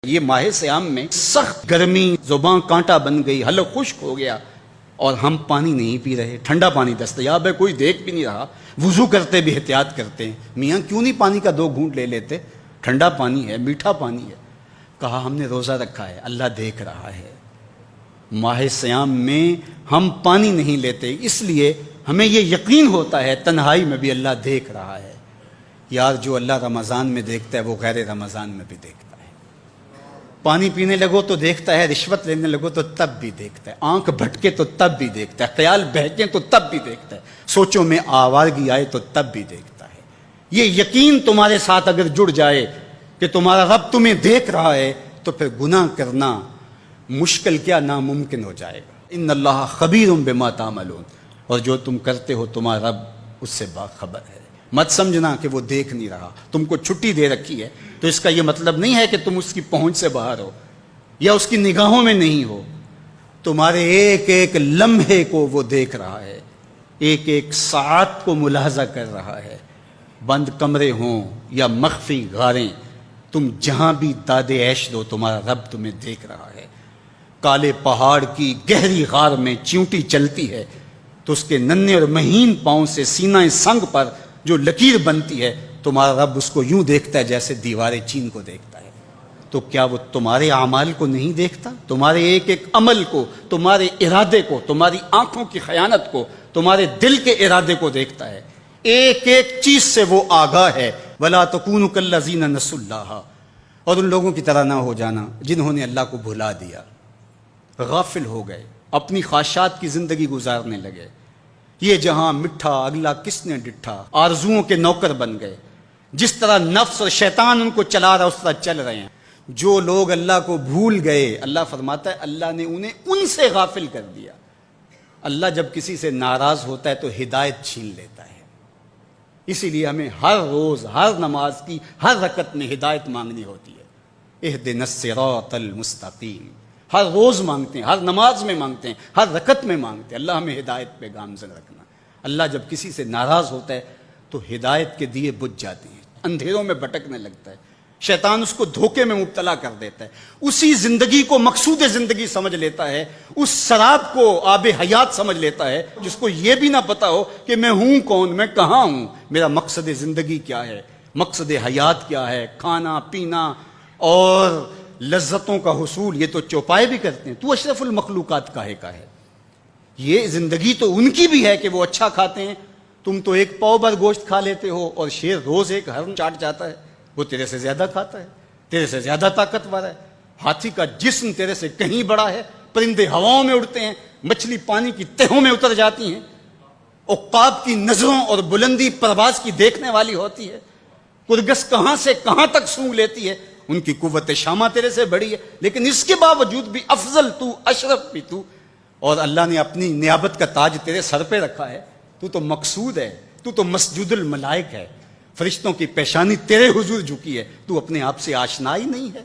یہ ماہ سیام میں سخت گرمی، زبان کانٹا بن گئی، حلق خشک ہو گیا اور ہم پانی نہیں پی رہے، ٹھنڈا پانی دستیاب ہے، کوئی دیکھ بھی نہیں رہا، وضو کرتے بھی احتیاط کرتے ہیں، میاں کیوں نہیں پانی کا 2 گھونٹ لے لیتے، ٹھنڈا پانی ہے، میٹھا پانی ہے۔ کہا ہم نے روزہ رکھا ہے، اللہ دیکھ رہا ہے۔ ماہ سیام میں ہم پانی نہیں لیتے، اس لیے ہمیں یہ یقین ہوتا ہے تنہائی میں بھی اللہ دیکھ رہا ہے۔ یار جو اللہ رمضان میں دیکھتا ہے وہ غیر رمضان میں بھی دیکھتا ہے۔ پانی پینے لگو تو دیکھتا ہے، رشوت لینے لگو تو تب بھی دیکھتا ہے، آنکھ بھٹکے تو تب بھی دیکھتا ہے، خیال بہکے تو تب بھی دیکھتا ہے، سوچوں میں آوارگی آئے تو تب بھی دیکھتا ہے۔ یہ یقین تمہارے ساتھ اگر جڑ جائے کہ تمہارا رب تمہیں دیکھ رہا ہے تو پھر گناہ کرنا مشکل کیا ناممکن ہو جائے گا۔ ان اللہ خبیر بما تعملون، اور جو تم کرتے ہو تمہارا رب اس سے باخبر ہے۔ مت سمجھنا کہ وہ دیکھ نہیں رہا، تم کو چھٹی دے رکھی ہے تو اس کا یہ مطلب نہیں ہے کہ تم اس کی پہنچ سے باہر ہو یا اس کی نگاہوں میں نہیں ہو۔ تمہارے ایک ایک لمحے کو وہ دیکھ رہا ہے، ایک ایک ساعت کو ملاحظہ کر رہا ہے۔ بند کمرے ہوں یا مخفی غاریں، تم جہاں بھی داد عیش دو تمہارا رب تمہیں دیکھ رہا ہے۔ کالے پہاڑ کی گہری غار میں چیونٹی چلتی ہے تو اس کے ننھے اور مہین پاؤں سے سینہ سنگ پر جو لکیر بنتی ہے تمہارا رب اس کو یوں دیکھتا ہے جیسے دیوار چین کو دیکھتا ہے۔ تو کیا وہ تمہارے اعمال کو نہیں دیکھتا؟ تمہارے ایک ایک عمل کو، تمہارے ارادے کو، تمہاری آنکھوں کی خیانت کو، تمہارے دل کے ارادے کو دیکھتا ہے۔ ایک ایک چیز سے وہ آگاہ ہے۔ وَلَا تَكُونُوا كَالَّذِينَ نَسُوا اللَّهَ، اور ان لوگوں کی طرح نہ ہو جانا جنہوں نے اللہ کو بھلا دیا، غافل ہو گئے، اپنی خواہشات کی زندگی گزارنے لگے۔ یہ جہاں مٹھا اگلا کس نے ڈٹھا، آرزوؤں کے نوکر بن گئے۔ جس طرح نفس اور شیطان ان کو چلا رہا اس طرح چل رہے ہیں۔ جو لوگ اللہ کو بھول گئے، اللہ فرماتا ہے اللہ نے انہیں ان سے غافل کر دیا۔ اللہ جب کسی سے ناراض ہوتا ہے تو ہدایت چھین لیتا ہے۔ اسی لیے ہمیں ہر روز ہر نماز کی ہر رکعت میں ہدایت مانگنی ہوتی ہے۔ اہدنا الصراط المستقیم، ہر روز مانگتے ہیں، ہر نماز میں مانگتے ہیں، ہر رکعت میں مانگتے ہیں، اللہ ہمیں ہدایت پہ گامزن رکھنا۔ اللہ جب کسی سے ناراض ہوتا ہے تو ہدایت کے دیے بجھ جاتے ہیں، اندھیروں میں بھٹکنے لگتا ہے، شیطان اس کو دھوکے میں مبتلا کر دیتا ہے، اسی زندگی کو مقصود زندگی سمجھ لیتا ہے، اس شراب کو آب حیات سمجھ لیتا ہے، جس کو یہ بھی نہ پتا ہو کہ میں ہوں کون، میں کہاں ہوں، میرا مقصد زندگی کیا ہے، مقصد حیات کیا ہے، کھانا پینا اور لذتوں کا حصول۔ یہ تو چوپائے بھی کرتے ہیں، تو اشرف المخلوقات کاہے کا ہے؟ یہ زندگی تو ان کی بھی ہے کہ وہ اچھا کھاتے ہیں، تم تو ایک پاؤ بھر گوشت کھا لیتے ہو اور شیر روز ایک ہرن چاٹ جاتا ہے، وہ تیرے سے زیادہ کھاتا ہے، تیرے سے زیادہ طاقتور ہے، ہاتھی کا جسم تیرے سے کہیں بڑا ہے، پرندے ہواؤں میں اڑتے ہیں، مچھلی پانی کی تہوں میں اتر جاتی ہیں، عقاب کی نظروں اور بلندی پرواز کی دیکھنے والی ہوتی ہے، کرگس کہاں سے کہاں تک سونگھ لیتی ہے، ان کی قوت شامہ تیرے سے بڑی ہے، لیکن اس کے باوجود بھی افضل تو، اشرف بھی تو، اور اللہ نے اپنی نیابت کا تاج تیرے سر پہ رکھا ہے، تو تو مقصود ہے، تو تو مسجود الملائک ہے، فرشتوں کی پیشانی تیرے حضور جھکی ہے، تو اپنے آپ سے آشنا ہی نہیں ہے،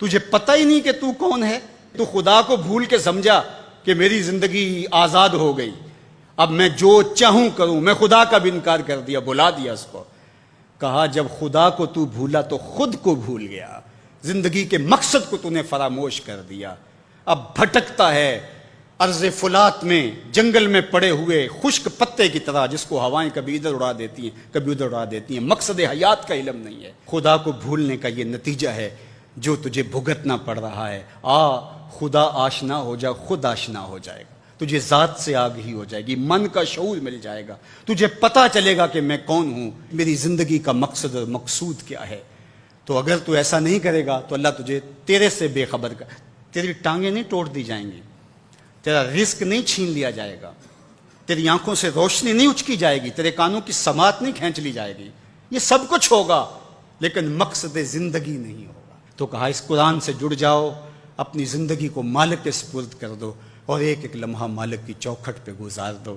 تجھے پتہ ہی نہیں کہ تو کون ہے، تو خدا کو بھول کے سمجھا کہ میری زندگی آزاد ہو گئی، اب میں جو چاہوں کروں، میں خدا کا بھی انکار کر دیا، بلا دیا اس کو۔ کہا جب خدا کو تو بھولا تو خود کو بھول گیا، زندگی کے مقصد کو تو نے فراموش کر دیا، اب بھٹکتا ہے ارض فلات میں، جنگل میں پڑے ہوئے خشک پتے کی طرح، جس کو ہوائیں کبھی ادھر اڑا دیتی ہیں کبھی ادھر اڑا دیتی ہیں، مقصد حیات کا علم نہیں ہے۔ خدا کو بھولنے کا یہ نتیجہ ہے جو تجھے بھگتنا پڑ رہا ہے۔ خدا آشنا ہو جا، خود آشنا ہو جائے گا، تجھے ذات سے آگہی ہو جائے گی، من کا شعور مل جائے گا، تجھے پتہ چلے گا کہ میں کون ہوں، میری زندگی کا مقصد اور مقصود کیا ہے۔ تو اگر تو ایسا نہیں کرے گا تو اللہ تجھے تیرے سے بے خبر کر، تیری ٹانگیں نہیں توڑ دی جائیں گی، تیرا رزق نہیں چھین لیا جائے گا، تیری آنکھوں سے روشنی نہیں اچکی جائے گی، تیرے کانوں کی سماعت نہیں کھینچ لی جائے گی، یہ سب کچھ ہوگا لیکن مقصد زندگی نہیں ہوگا۔ تو کہا اس قرآن سے جڑ جاؤ، اپنی زندگی کو مالک کے سپرد کر دو اور ایک ایک لمحہ مالک کی چوکھٹ پہ گزار دو۔